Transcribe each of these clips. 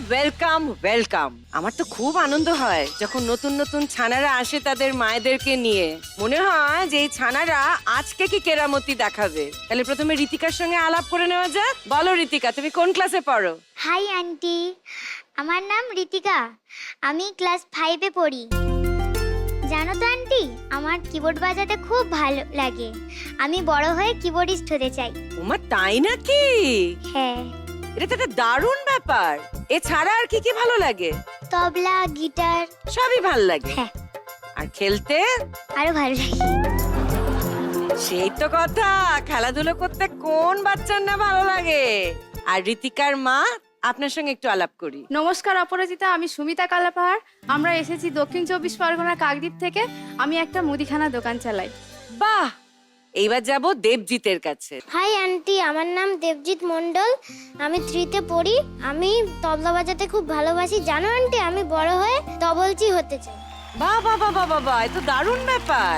Welcome welcome. আমার তো খুব আনন্দ হয় যখন নতুন নতুন ছানারা আসে তাদের মায়েদেরকে নিয়ে। মনে হয় যে এই ছানারা আজকে কি কেরামতি দেখাবে। তাহলে প্রথমে ঋতিকার সঙ্গে আলাপ করে নেওয়া যাক। বলো ঋতিকা, তুমি কোন ক্লাসে পড়ো? হাই আন্টি, আমার নাম ঋতিকা। আমি ক্লাস 5-এ পড়ি। জানো তো আন্টি, আমার কিবোর্ড বাজাতে খুব ভালো লাগে। আমি বড় হয়ে কিবোর্ডিস্ট হতে চাই। ওমা, তাই নাকি? হ্যাঁ। এটা তো একটা দারুণ ব্যাপার। এছাড়া আর কি কি ভালো লাগে? তবলা, গিটার সবই ভালো লাগে। হ্যাঁ, আর খেলতে? আরো ভালো লাগে। সেই তো কথা, খেলাধুলো করতে কোন বাচ্চার না ভালো লাগে। আর ঋতিকার মা, আপনার সঙ্গে একটু আলাপ করি। নমস্কার অপরাজিতা, আমি সুমিতা কালাপাহাড়। আমরা এসেছি দক্ষিণ 24 পরগনা কাকদ্বীপ থেকে। আমি একটা মুদিখানা দোকান চালাই। বাহ, এইবার যাব দেবজিতের কাছে। হাই আন্টি, আমার নাম দেবজিৎ মণ্ডল। আমি 3-তে পড়ি। আমি তবলা বাজাতে খুব ভালোবাসি। জানো আন্টি, আমি বড় হয়ে তবলচি হতে চাই। বাহ বাহ বাহ বাহ বাহ, এ তো দারুণ ব্যাপার।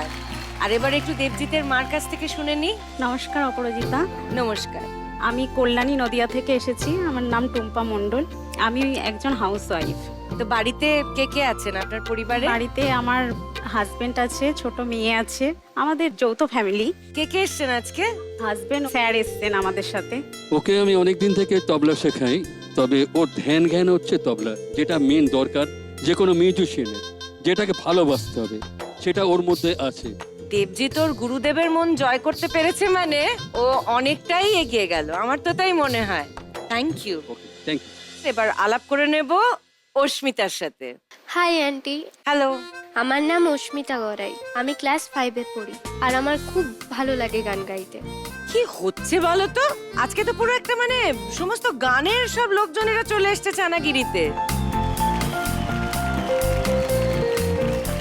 আর এবার একটু দেবজিতের মার কাছ থেকে শুনে নি। নমস্কার অপরাজিতা, নমস্কার। আমি কল্যাণী নদিয়া থেকে এসেছি। আমার নাম টুম্পা মণ্ডল। আমি একজন হাউস ওয়াইফ। তো বাড়িতে কে কে আছেন আপনার পরিবারে? বাড়িতে আমার হাজবেন্ড আছে, ছোট মেয়ে আছে। আমাদের যৌথ ফ্যামিলি। কে কে এসছেন আজকে? হাজবেন্ড স্যার এসছেন আমাদের সাথে। ওকে আমি অনেকদিন থেকে তবলা শেখাই, তবে ওর ধ্যান জ্ঞান হচ্ছে তবলা, যেটা মেন দরকার যে কোনো মিউজিশিয়ানের, যেটাকে ভালোবাসতে হবে, সেটা ওর মধ্যে আছে। দেবজিৎ ওর গুরুদেবের মন জয় করতে পেরেছে মানে ও অনেকটাই এগিয়ে গেল। আমার তো তাই মনে হয়। Thank you. Okay, thank you. এবার আলাপ করে নেব অস্মিতার সাথে। Hi aunty, hello. আমার নাম অস্মিতা গড়াই। আমি ক্লাস 5-এ পড়ি আর আমার খুব ভালো লাগে গান গাইতে। কি হচ্ছে বলো তো? আজকে তো পুরো একটা মানে সমস্ত গানের সব লোকজনেরা চলে এসছে চানাগিরিতে।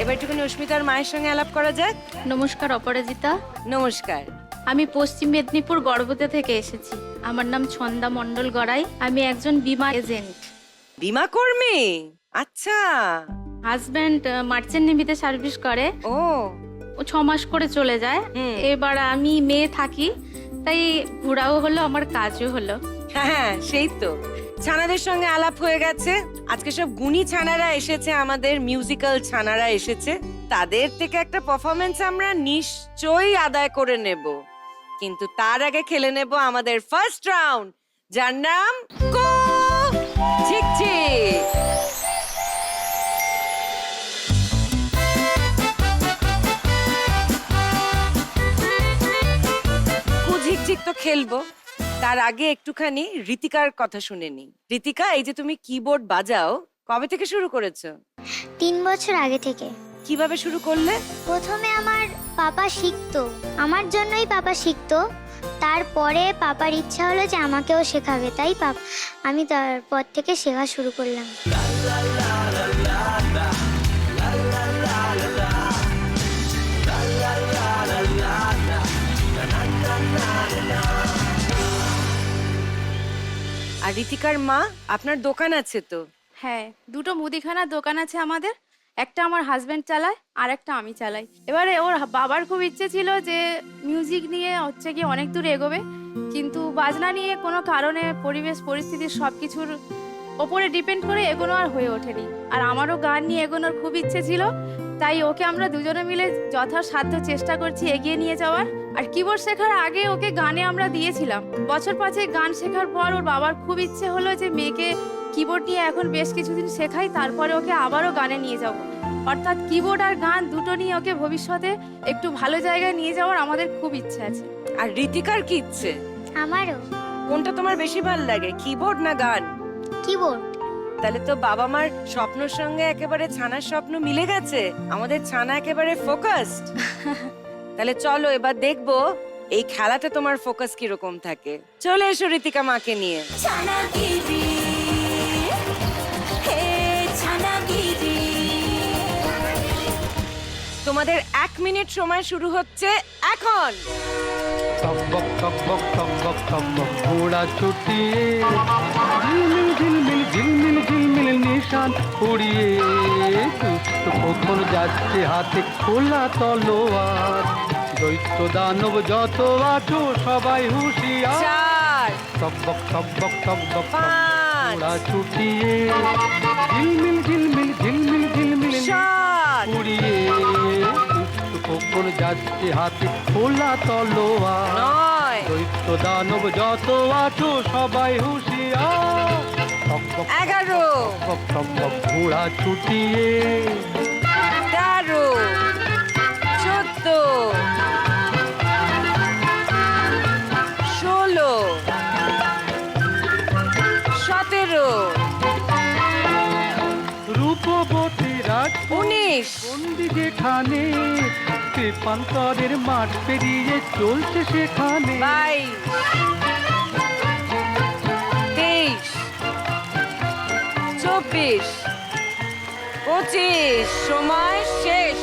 এবার একটুখানি অস্মিতার মায়ের সঙ্গে আলাপ করা যাক। নমস্কার অপরাজিতা, নমস্কার। আমি পশ্চিম মেদিনীপুর গড়বতে থেকে এসেছি। আমার নাম ছন্দা মণ্ডল গড়াই। আমি একজন বীমা এজেন্ট। বীমা কর্মী? আচ্ছা। হাজব্যান্ড মার্চেন্ট নেভিতে সার্ভিস করে। ও ও 6 মাস করে চলে যায়। এবার আমি মেয়ে থাকি, তাই ঘোরাও হলো, আমার কাজও হলো। হ্যাঁ, সেই তো। ছানাদের সঙ্গে আলাপ হয়ে গেছে। আজকে সব গুণী ছানারা এসেছে, আমাদের মিউজিক্যাল ছানারা এসেছে। তাদের থেকে একটা পারফরমেন্স আমরা নিশ্চয়ই আদায় করে নেব, কিন্তু তার আগে খেলে নেব আমাদের ফার্স্ট রাউন্ড, যার নাম কো ঝিকঝিক। ঝিকঝিক তো খেলবো, তার আগে একটুখানি ঋতিকার কথা শুনে নি। ঋতিকা, এই যে তুমি কিবোর্ড বাজাও, কবে থেকে শুরু করেছো? 3 বছর আগে থেকে। কিভাবে শুরু করলে? প্রথমে আমার পাপা শিখতো, আমার জন্যই পাপা শিখতো। তারপরে পাপার ইচ্ছা হলো যে আমাকেও শেখাবে, তাই আমি তারপর থেকে শেখা শুরু করলাম। আর ঋতিকার মা, আপনার দোকান আছে তো? হ্যাঁ, দুটো মুদিখানার দোকান আছে আমাদের। একটা আমার হাজবেন্ড চালায়, আর একটা আমি চালাই। এবারে ওর বাবার খুব ইচ্ছে ছিল যে মিউজিক নিয়ে হচ্ছে কি অনেক দূর এগোবে, কিন্তু বাজনা নিয়ে কোনো কারণে পরিবেশ পরিস্থিতি সবকিছুর ওপরে ডিপেন্ড করে এগোনো আর হয়ে ওঠেনি। আর আমারও গান নিয়ে এগোনোর খুব ইচ্ছে ছিল, তাই ওকে আমরা দুজনে মিলে যথাসাধ্য চেষ্টা করছি এগিয়ে নিয়ে যাওয়ার। আর কিবোর্ড শেখার আগে ওকে গানে আমরা দিয়েছিলাম। বছর 5 গান শেখার পর ওর বাবার খুব ইচ্ছে হলো যে মেয়েকে কিবোর্ড নিয়ে এখন বেশ কিছুদিন শেখাই, তারপরে ওকে আবারও গানে নিয়ে যাব। অর্থাৎ কিবোর্ড আর গান দুটো নিয়ে ওকে ভবিষ্যতে একটু ভালো জায়গায় নিয়ে যাওয়ার আমাদের খুব ইচ্ছে আছে। আর ঋতিকার কি ইচ্ছে? আমারও। কোনটা তোমার বেশি ভালো লাগে, কিবোর্ড না গান? কিবোর্ড। তাহলে তো বাবা মার স্বপ্নের সঙ্গে একেবারে ছানার স্বপ্ন মিলে গেছে। আমাদের ছানা একেবারে ফোকাসড। তাহলে চলো এবার দেখবো এই খেলাতে তোমার ফোকাস কিরকম থাকে। চলে এসো ঋতিকা মাকে নিয়ে। তোমাদের 1 মিনিট সময় শুরু হচ্ছে এখন। টকবক টকবক টকবক টকবক ঘোড়া ছুটিয়ে ঝিলমিল ঝিলমিল ঝিলমিল ঝিলমিল নিশান উড়িয়ে দুষ্ট কখন যাচ্ছে হাতে খোলা তলোয়ার। দৈত্য দানব যত আছো সবাই হুঁশিয়ার। 4 টকবক টকবক টকবক 5 ঘোড়া ছুটিয়ে ঝিলমিল ঝিলমিল ঝিলমিল ঝিলমিল শট উড়িয়ে দুষ্ট কখন যাচ্ছে হাতে খোলা তলোয়ার নয় দৈত্য দানব যত আছো সবাই হুঁশিয়ার টক বক 11 বক টক বক ঘোড়া ছুটিয়ে 13 14 16 17 রূপবতী রাজ 19 বন্দি যেখানে তেপান্তরের মাঠ পেরিয়ে চলছে সেখানে 22 23 24 25 সময় শেষ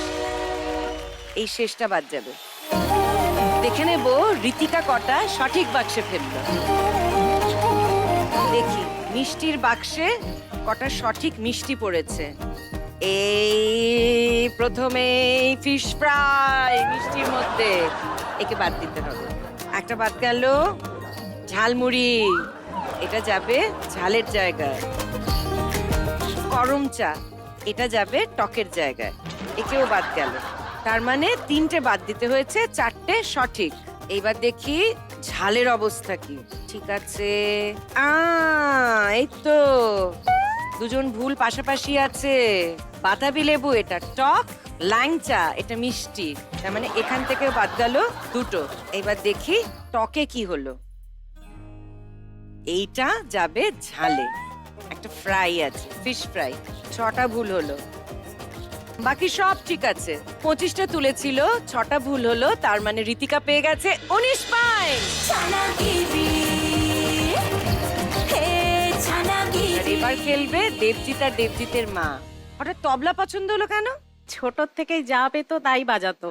এই শেষটা বাদ যাবে দেখে নেব ঋতিকা কটা সঠিক বাক্সে ফেললো দেখি মিষ্টির বাক্সে কটা সঠিক মিষ্টি পড়েছে এই প্রথমে ফিশ ফ্রাই মিষ্টির মধ্যে একে বাদ দিতে হবে একটা বাদ গেল ঝালমুড়ি এটা যাবে ঝালের জায়গায় গরম চা এটা যাবে টকের জায়গায় একেও বাদ গেল তার মানে 3টে বাদ দিতে হয়েছে 4টে সঠিক এইবার দেখি ঝালের অবস্থা কি ঠিক আছে এই তো দুজন ভুল পাশাপাশি আছে বাতাবি লেবু এটা টক ল্যাংচা এটা মিষ্টি তার মানে এখান থেকে বাদ গেল 2টো এইবার দেখি টকে কি হলো এইটা যাবে ঝালে একটা ফ্রাই আছে ফিশ ফ্রাই 6টা ভুল হলো বাকি সব ঠিক আছে 25টা তুলেছিল 6টা ভুল হলো তার মানে ঋতিকা পেয়ে গেছে 19 পয়েন্ট আর এবার খেলবে দেবজিৎ আর দেবজিতের মা হঠাৎ তবলা পছন্দ হলো কেন ছোট থেকে যা পেতো তাই বাজাতো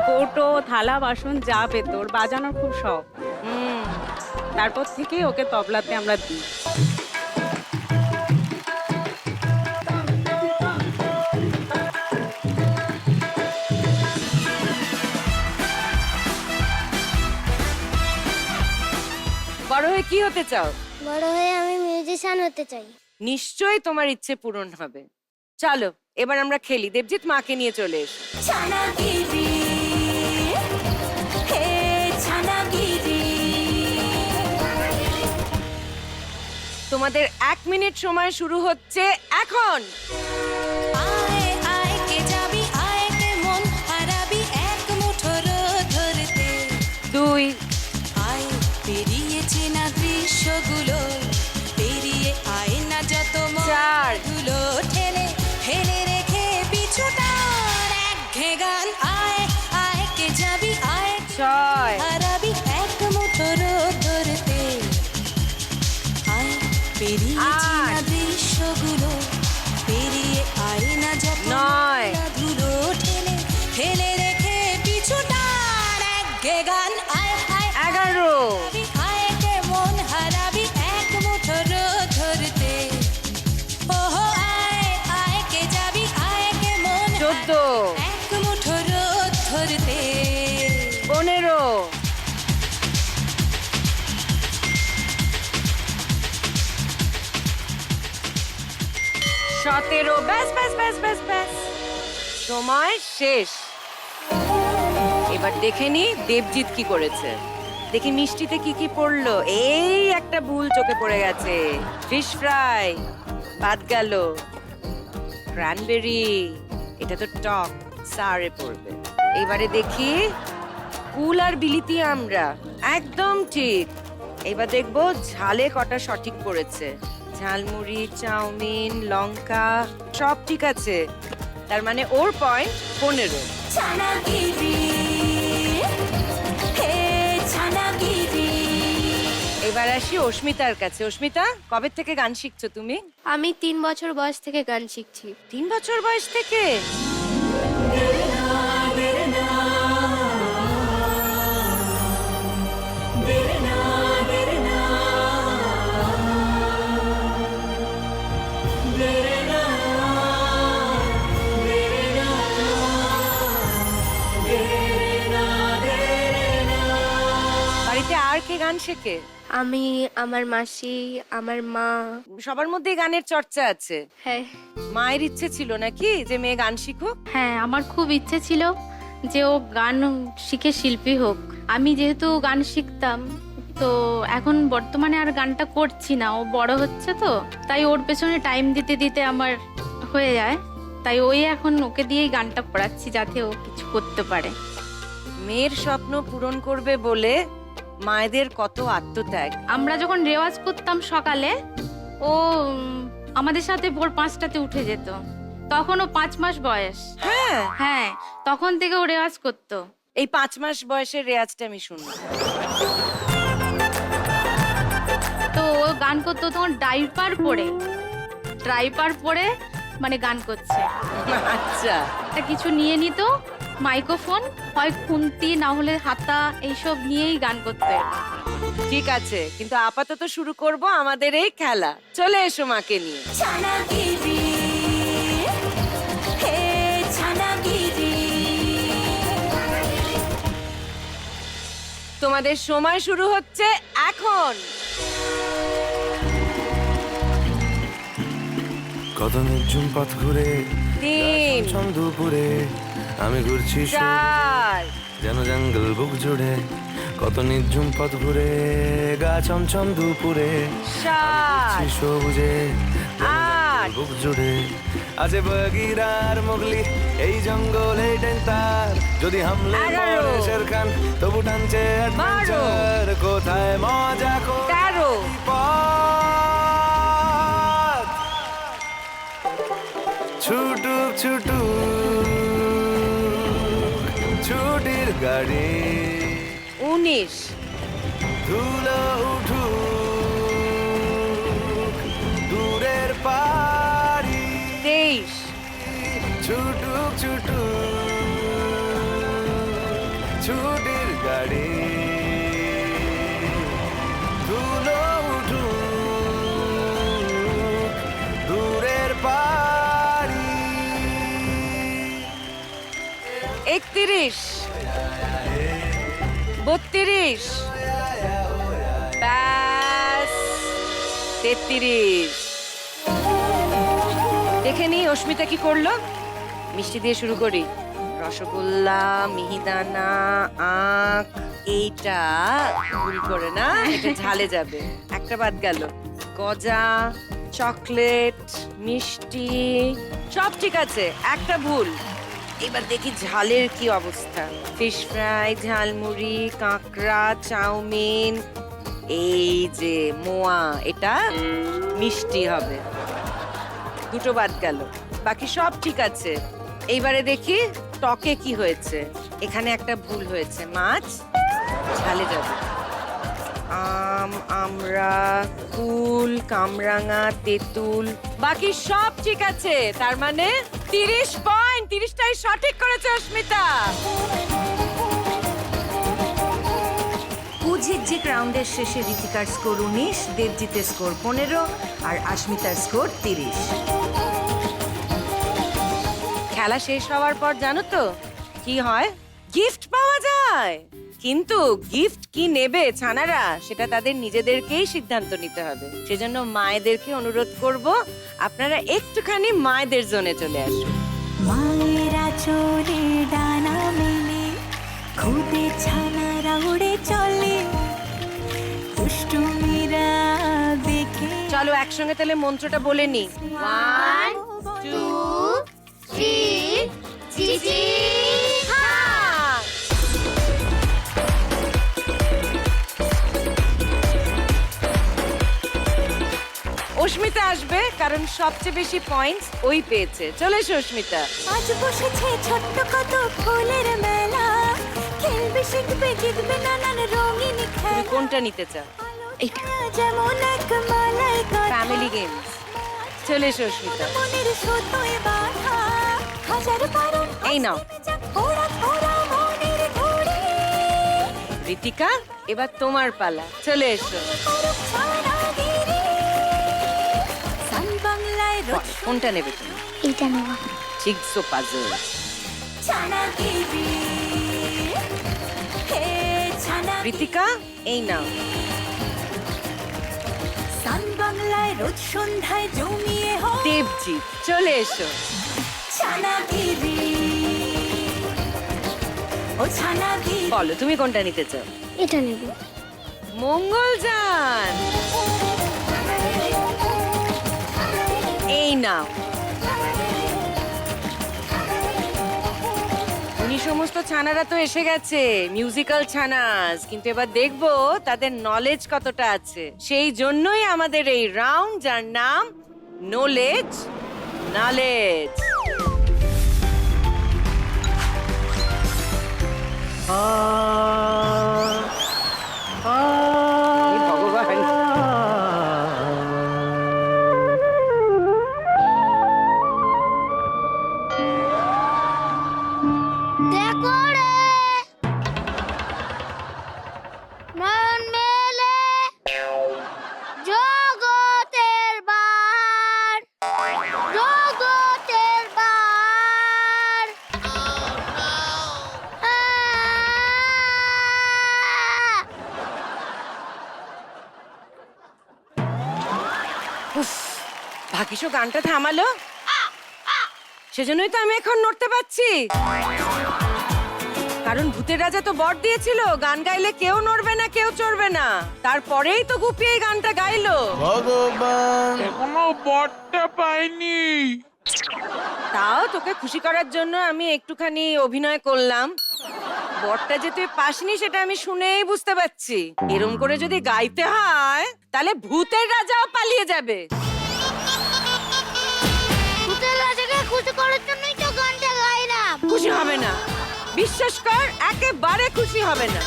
কৌটো থালা বাসন যা পেতো ওর বাজানোর খুব শখ তারপর থেকে ওকে তবলাতে আমরা দিই বড় হয়ে কি হতে চাও বড় হয়ে আমি মিউজিশিয়ান হতে চাই নিশ্চয়ই তোমার ইচ্ছে পূরণ হবে চলো এবার আমরা খেলি দেবজিৎ মাকে নিয়ে চলে এসো তোমাদের 1 মিনিট সময় শুরু হচ্ছে এখন দুই পেরিয়েছে না দৃশ্যগুলো পেরিয়ে আয় না যত চার ধুলো ঠেলে ফেলে রেখে পিছুটা এক গান আয় আয় কে যাবি আয় ছয় হারাবি এক মুঠো রোদ ধরতে আয় পেরিয়েছে না আট দৃশ্যগুলো পেরিয়ে আয় না যত নয় ধুলো ঠেলে ফেলে রেখে পিছুটা এক গান আয় আয় 11 আয় কে মন হারাবি এক মুঠো রোদ ধরতে ওহো আয় আয় কে যাবি আয় কে মন 14 এক মুঠো রোদ ধরতে 15 17 ব্যাস ব্যাস ব্যাস ব্যাস ব্যাস সময় শেষ এবার দেখে নি দেবজিৎ কি করেছে দেখি মিষ্টিতে কি কি পড়লো এই একটা ভুল চোখে পড়ে গেছে ফিশ ফ্রাই বাদ গেল ক্র্যানবেরি এটা তো টক সারে পড়বে এবারে দেখি কুল আর বিলিতি আমরা একদম ঠিক এবার দেখবো ঝালে কটা সঠিক পড়েছে ঝালমুড়ি চাউমিন লঙ্কা সব ঠিক আছে তার মানে ওর পয়েন্ট 15 এবার আসি অস্মিতার কাছে অস্মিতা কবে থেকে গান শিখছো তুমি আমি 3 বছর বয়স থেকে গান শিখছি 3 বছর বয়স থেকে বাড়িতে আর কে থেকে গান শেখে? আমি, আমার মাসি, আমার মা। সবার মধ্যেই গানের চর্চা আছে। হ্যাঁ মায়ের ইচ্ছে ছিল নাকি যে মেয়ে গান শিখুক? হ্যাঁ, আমার খুব ইচ্ছে ছিল যে ও গান শিখে শিল্পী হোক। আমি যেহেতু গান শিখতাম, তো এখন বর্তমানে আর গানটা করছি না, ও বড় হচ্ছে তো, তাই ওর পেছনে টাইম দিতে দিতে আমার হয়ে যায়। তাই ওই এখন ওকে দিয়েই গানটা পড়াচ্ছি যাতে ও কিছু করতে পারে। মেয়ের স্বপ্ন পূরণ করবে বলে মায়েদের কত আত্মত্যাগ। আমরা যখন রেওয়াজ করতাম সকালে, ও আমাদের সাথে ভোর 5টাতে উঠে যেত। তখন ও 5 মাস বয়স। হ্যাঁ, হ্যাঁ, তখন থেকে ও রেওয়াজ করতো। এই 5 মাস বয়সের রেয়াজটা আমি শুনবো। তো ও গান করতো তখন ডাইপার পরে মানে গান করছে। আচ্ছা, একটা কিছু নিয়ে নিত, মাইক্রোফোন, হয় খুন্তি না হলে হাতা, এইসব নিয়েই গান করতে। ঠিক আছে, কিন্তু আপাতত শুরু করব আমাদের এই খেলা। চলে এসো মাকে নিয়ে। ছানাগিরি হে ছানাগিরি তোমাদের সময় শুরু হচ্ছে এখন। কত নির্জুম পথ ঘুরে 3, দুপুরে আমি ঘুরছি 4, যেন জঙ্গল বুক জুড়ে। কত নির্জুম পথ ঘুরে গা ছমছম দুপুরে 7, সবুজে 8, বুক জুড়ে। আছে বগিরার মুগলি এই জঙ্গলে ডেন্টার, যদি হামলে 11, পড়ে শেরখান তবু টানছে অ্যাডভেঞ্চার। কোথায় মজা 13, পথ ছুটুক ছুটির গাড়ি 19, ধুলো উঠুক দূরের পাড়ি। 23, ছুটুক ছুটির গাড়ি ধুলো উঠুক দূরের পাড়ি। 31, 32, ব্যাস 33। দেখে নি অস্মিতা কি করলো। মিষ্টি দিয়ে শুরু করি। রসগোল্লা, মিহিদানা, আখ, এইটা ভুল করে না, এটা ঝালে যাবে। একটা বাদ গেল। গজা, চকলেট, মিষ্টি সব ঠিক আছে, একটা ভুল। এবার দেখি ঝালের কি অবস্থা। ফিশ ফ্রাই, ঝালমুড়ি, কাঁকড়া, চাউমিন, এই যে মোয়া, এটা মিষ্টি হবে। দুটো বাদ গেল, বাকি সব ঠিক আছে। এইবারে দেখি টকে কি হয়েছে। এখানে একটা ভুল হয়েছে, মাছ ঝালে যাবে। আম, আমরা, কুল, কামরাঙা, তেঁতুল, বাকি সব ঠিক আছে। তার মানে 30 পয়েন্ট, 30টাই সঠিক করেছে অস্মিতা। কুঝিকঝিক রাউন্ডের শেষে ঋতিকার স্কোর 19, দেবজিতের স্কোর 15 আর আস্মিতার স্কোর 30। খেলা শেষ হওয়ার পর জানো তো কি হয়? গিফট পাওয়া যায়। কিন্তু গিফট কি নেবে ছানারা, সেটা তাদের নিজেদেরকেই সিদ্ধান্ত নিতে হবে। সেজন্য মায়েদেরকে অনুরোধ করব, আপনারা একটুখানি মায়েদের জোনে চলে আসুন। মায়েরা চলে ডানা মেলে খুদে ছানারা উড়ে চলে দুষ্টুমিরা দেখে। চলো একসঙ্গে তাহলে মন্ত্রটা বলে নি। 1, 2, 3, চিচি হাঁ। অস্মিতা আসবে, কারণ সবচেয়ে বেশি পয়েন্টস ওই পেয়েছে। চলে এসো অস্মিতা। আজ বসেছে ছোট্ট কত ফুলের মেলা, খেলবে শিখবে জিতবে নানান রঙিন তুমি খেলা। কোনটা নিতে চাও? এটা যেমন এক মালাই গাথা, ফ্যামিলি গেমস। চলে এসো অস্মিতা। মনের সুতোয় বাঁধা হাজার বারণ এই নাও। ওরা ওরা মনের ঘুড়ি ঋতিকা, এবার তোমার পালা। চলে এসো। করুক ছানাগিরি। সান বাংলায় রোজ কোনটা নেবে তুমি? এইটা নেওয়া। জিগসো পাজল। ছানাগিরি হে ছানা ঋতিকা, এই নাও। সান বাংলায় রোজ সন্ধ্যায় জমিয়ে হয় দেবজিৎ, চলে এসো। ছানাগিরি ও ছানাগিরি। বলো তুমি কোনটা নিতে চাও? এটা নেব। মঙ্গলযান, এই নাও। উনি সমস্ত ছানারা তো এসে গেছে, মিউজিক্যাল ছানাস, কিন্তু এবার দেখবো তাদের নলেজ কতটা আছে। সেই জন্যই আমাদের এই রাউন্ড, যার নাম নলেজ নলেজ। ভগবান, দেখো রে নয়ন মেলে জগতের বার, জগতের বার। উফ, ভাগিসও গানটা থামালো, সেজন্যই তো আমি এখন নড়তে পারছি। কারণ ভূতের রাজা তো বর দিয়েছিল গান গাইলে কেউ নড়বে না, কেউ চড়বে না। তারপরেই তো গুপি এই গানটা গাইলো। ভগবান, এখনো বরটা পাইনি। তাও তোকে খুশি করার জন্য আমি একটুখানি অভিনয় করলাম। বরটা যে তুই পাসনি সেটা আমি শুনেই বুঝতে পারছি। এরম করে যদি গাইতে হয় তাহলে ভূতের রাজাও পালিয়ে যাবে। ভূতের রাজাকে খুশি করার জন্যই তো গানটা গাইলাম। খুশি হবে না, বিশ্বাস কর, একেবারে খুশি হবে না।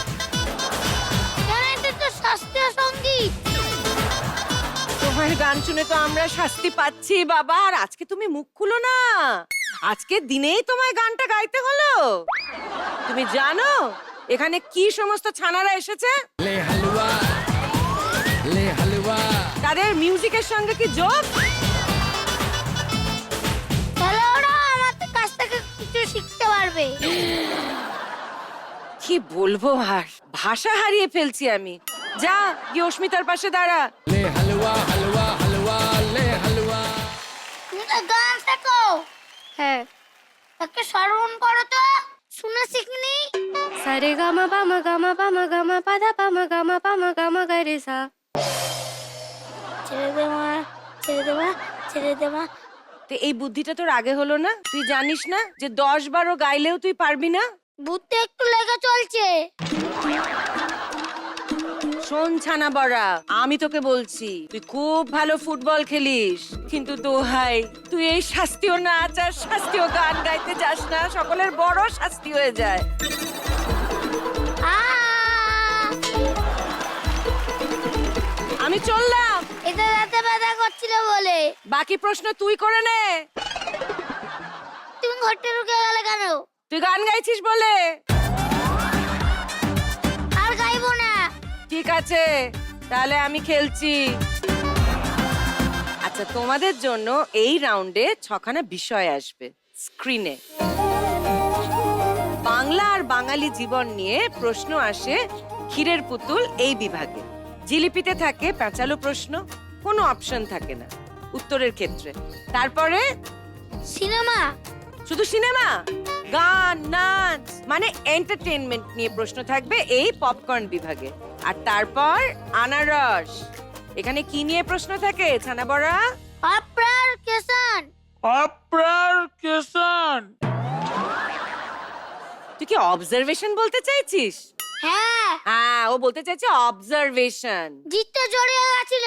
কেন, এটা তো শাস্ত্রীয় সঙ্গীত। তোমার গান শুনে তো আমরা শাস্তি পাচ্ছি বাবা। আর আজকে তুমি মুখ খুলো না, আজকে দিনেই তোমায় গানটা গাইতে হলো। তুমি জানো এখানে কি সমস্ত ছানারা এসেছে? তাদের মিউজিকের সঙ্গে কি যোগ? তাহলে ওরা আমার কাছ থেকে কিছু শিখতে পারবে। কি বলবো, আর ভাষা হারিয়ে ফেলছি আমি। যা গিয়ে অস্মিতার পাশে দাঁড়া। তুমি তো গান শেখো। হ্যাঁ। তাকে স্মরণ করো তো, শুনে শিখনি। সারে গামা পামা গামা পামা গামা পাধা পামা গামা পামা গামা গারে সা। ছেড়ে দে মা, ছেড়ে দে মা, ছেড়ে দে মা। তো এই বুদ্ধিটা তোর আগে হলো না? তুই জানিস না যে 10-12 গাইলেও তুই পারবি না? বুদ্ধি একটু লেগে চলছে। শোন ছানা বড়া, আমি তোকে বলছি তুই খুব ভালো ফুটবল খেলিস, কিন্তু দোহাই তুই এই শাস্ত্রীয় নাচ আর শাস্ত্রীয় গান গাইতে যাস না, সকলের বড় শাস্তি হয়ে যায়। আমি চললাম। এটা রাতে ব্যথা করছিল বলে। বাকি প্রশ্ন তুই করে নে। তুমি ঘরটা ঢুকে গেলে কেন? তুই গান গাইছিস বলে। আর গাইবো না। ঠিক আছে, তাহলে আমি খেলছি। আচ্ছা, তোমাদের জন্য এই রাউন্ডে 6খানা বিষয় আসবে স্ক্রিনে। বাংলা আর বাঙালি জীবন নিয়ে প্রশ্ন আসে ক্ষীরের পুতুল এই বিভাগে। জিলিপিতে থাকে প্যাঁচালো প্রশ্ন, কোনো অপশন থাকে না উত্তরের ক্ষেত্রে। তারপরে সিনেমা। শুধু সিনেমা, গান, নাচ, মানে এন্টারটেইনমেন্ট নিয়ে প্রশ্ন থাকবে এই পপকর্ন বিভাগে। আর তারপর আনারস। এখানে কি নিয়ে প্রশ্ন থাকে ছানা বড়া? আপনার কেসান। আপনার কেসান। তুই কি অবজারভেশন বলতে চাইছিস? হ্যাঁ, হ্যাঁ, ও বলতে চাইছে অবজারভেশন। জিতটা জড়িয়ে গেছিল।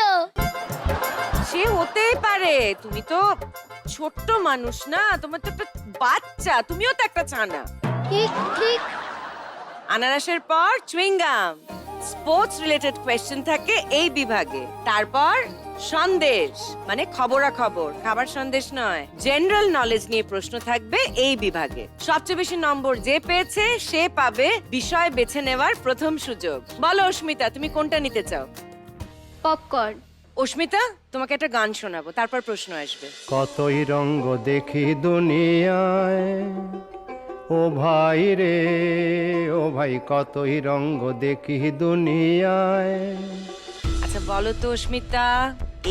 সে হতেই পারে, তুমি তো ছোট্ট মানুষ না, তোমার তো একটা বাচ্চা, তুমিও তো একটা ছানা। ঠিক ঠিক। আনারসের পর চুইংগাম। স্পোর্টস রিলেটেড কোয়েশ্চেন থাকে এই বিভাগে। তারপর সন্দেশ, মানে খবরাখবর, খাবার সন্দেশ নয়, জেনারেল নলেজ নিয়ে প্রশ্ন থাকবে এই বিভাগে। সবচেয়ে বেশি নম্বর যে পেয়েছে সে পাবে বিষয় বেছে নেওয়ার প্রথম সুযোগ। বলো অস্মিতা, তুমি কোনটা নিতে চাও? পপকর্ন। অস্মিতা, তোমাকে একটা গান শোনাবো, তারপর প্রশ্ন আসবে। কতই রঙ্গ দেখি দুনিয়ায়, ও ও ভাই রে ও ভাই কতই রঙ্গ দেখি দুনিয়ায়। আচ্ছা বলো তো অস্মিতা,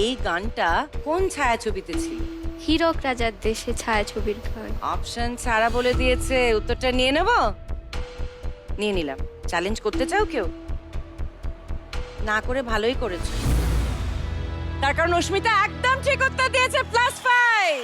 এই গানটা কোন ছায়াছবিতে ছিল? হীরক রাজার দেশে ছায়াছবির গান। অপশন ছাড়া বলে দিয়েছে, উত্তরটা নিয়ে নেব? নিয়ে নিলাম। চ্যালেঞ্জ করতে চাও কেউ? না করে ভালোই করেছো, তার কারণ অস্মিতা একদম ঠিক উত্তর দিয়েছে, +5।